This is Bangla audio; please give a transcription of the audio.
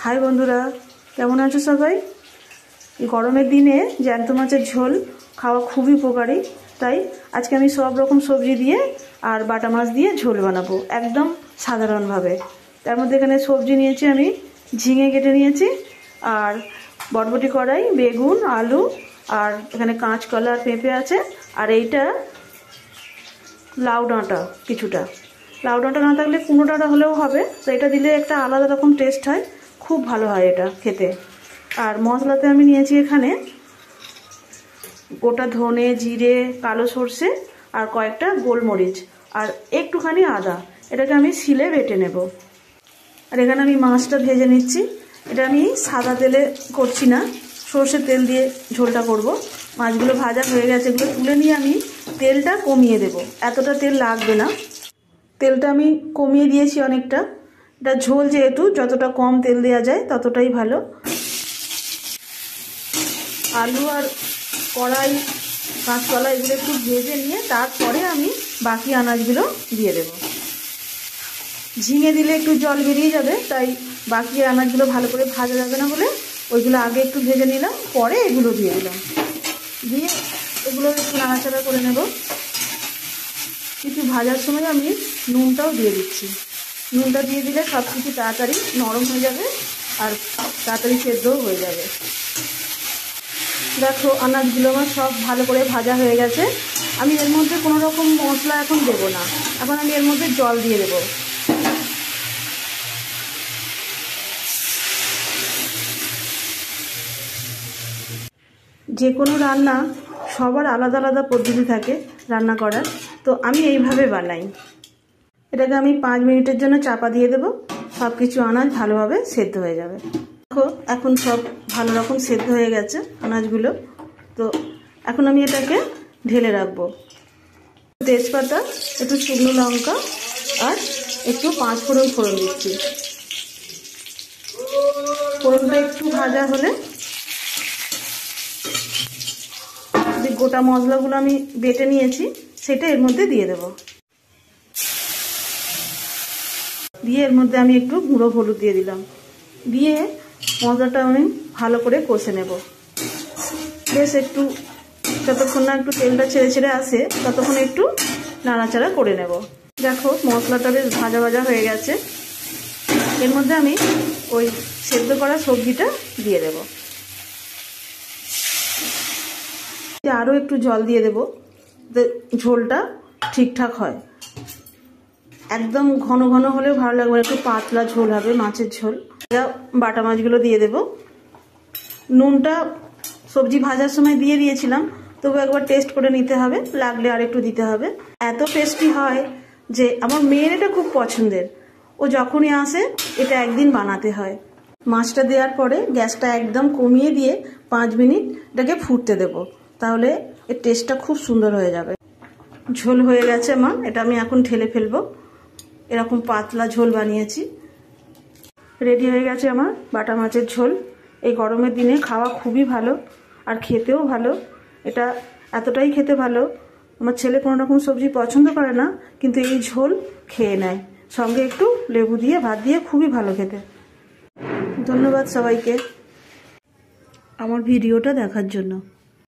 হাই বন্ধুরা, কেমন আছো সবাই? এই গরমের দিনে জ্যান্ত মাছের ঝোল খাওয়া খুবই উপকারী। তাই আজকে আমি সব রকম সবজি দিয়ে আর বাটা মাছ দিয়ে ঝোল বানাবো একদম সাধারণভাবে। তার মধ্যে এখানে সবজি নিয়েছি, আমি ঝিঙে কেটে নিয়েছি, আর বরবটি কড়াই, বেগুন, আলু, আর এখানে কাঁচকলা আর পেঁপে আছে। আর এইটা লাউ ডাঁটা, কিছুটা লাউ ডাঁটা না থাকলে কুমড়ো ডাঁটা হলেও হবে। তো এটা দিলে একটা আলাদা রকম টেস্ট হয়, খুব ভালো হয় এটা খেতে। আর মশলাতে আমি নিয়েছি এখানে গোটা ধনে, জিরে, কালো সর্ষে আর কয়েকটা গোলমরিচ আর একটুখানি আদা। এটাকে আমি শিলে বেটে নেব। আর এখানে আমি মাছটা ভেজে নিচ্ছি। এটা আমি সাদা তেলে করছি না, সর্ষের তেল দিয়ে ঝোলটা করব। মাছগুলো ভাজা হয়ে গেছে, এগুলো তুলে নিয়ে আমি তেলটা কমিয়ে দেব। এতটা তেল লাগবে না, তেলটা আমি কমিয়ে দিয়েছি অনেকটা। এটা ঝোল যেহেতু, যতটা কম তেল দেওয়া যায় ততটাই ভালো। আলু আর কড়াই, কাঁচকলা এগুলো একটু ভেজে নিয়ে তারপরে আমি বাকি আনাজগুলো দিয়ে দেব। ঝিঙে দিলে একটু জল বেরিয়ে যাবে, তাই বাকি আনাজগুলো ভালো করে ভাজা যাবে না বলে ওইগুলো আগে একটু ভেজে নিলাম, পরে এগুলো দিয়ে দিলাম। দিয়ে এগুলো একটু নাড়াচাড়া করে নেব। কিছু ভাজার সময় আমি নুনটাও দিয়ে দিচ্ছি। নুনটা দিয়ে দিলে সব কিছু তাড়াতাড়ি নরম হয়ে যাবে আর তাড়াতাড়ি সেদ্ধও হয়ে যাবে। দেখো, আনাজগুলো আমার সব ভালো করে ভাজা হয়ে গেছে। আমি এর মধ্যে কোনো রকম মশলা এখন দেব না, এখন আমি এর মধ্যে জল দিয়ে দেব। যে কোনো রান্না সবার আলাদা আলাদা পদ্ধতি থাকে রান্না করার, তো আমি এইভাবে বানাই। এটাকে আমি 5 মিনিটের জন্য চাপা দিয়ে দেব। সব কিছু আনাজ ভালোভাবে সেদ্ধ হয়ে যাবে। দেখো, এখন সব ভালো রকম সেদ্ধ হয়ে গেছে আনাজগুলো। তো এখন আমি এটাকে ঢেলে রাখবো। তেজপাতা, একটু শুকনো লঙ্কা আর একটু 5 ফোড়ন ফোড়ন দিচ্ছি। ফোড়নটা একটু ভাজা হলে যে গোটা মশলাগুলো আমি বেটে নিয়েছি সেটা এর মধ্যে দিয়ে দেব। দিয়ে এর মধ্যে আমি একটু গুঁড়ো হলুদ দিয়ে দিলাম। দিয়ে মশলাটা আমি ভালো করে কষে নেব। বেশ একটু, যতক্ষণ না একটু তেলটা ছেড়ে ছেড়ে আসে ততক্ষণ একটু নাড়াচাড়া করে নেব। দেখো, মশলাটা বেশ ভাজা ভাজা হয়ে গেছে। এর মধ্যে আমি ওই সেদ্ধ করা সবজিটা দিয়ে দেব। আরও একটু জল দিয়ে দেব, ঝোলটা ঠিকঠাক হয়। একদম ঘন ঘন হলেও ভালো লাগবে, একটু পাতলা ঝোল হবে, মাছের ঝোল। বাটা মাছগুলো দিয়ে দেব। নুনটা সবজি ভাজার সময় দিয়ে দিয়েছিলাম, তবু একবার টেস্ট করে নিতে হবে, লাগলে আর একটু দিতে হবে। এত টেস্টি হয় যে আমার মেয়ের এটা খুব পছন্দের। ও যখনই আসে এটা একদিন বানাতে হয়। মাছটা দেওয়ার পরে গ্যাসটা একদম কমিয়ে দিয়ে 5 মিনিট এটাকে ফুটতে দেব, তাহলে এর টেস্টটা খুব সুন্দর হয়ে যাবে। ঝোল হয়ে গেছে আমার, এটা আমি এখন ঢেলে ফেলবো। এরকম পাতলা ঝোল বানিয়েছি। রেডি হয়ে গেছে আমার বাটা মাছের ঝোল। এই গরমের দিনে খাওয়া খুবই ভালো আর খেতেও ভালো। এটা এতটাই খেতে ভালো, আমার ছেলে কোনো রকম সবজি পছন্দ করে না, কিন্তু এই ঝোল খেয়ে নেয়, সঙ্গে একটু লেবু দিয়ে ভাত দিয়ে খুবই ভালো খেতে। ধন্যবাদ সবাইকে আমার ভিডিওটা দেখার জন্য।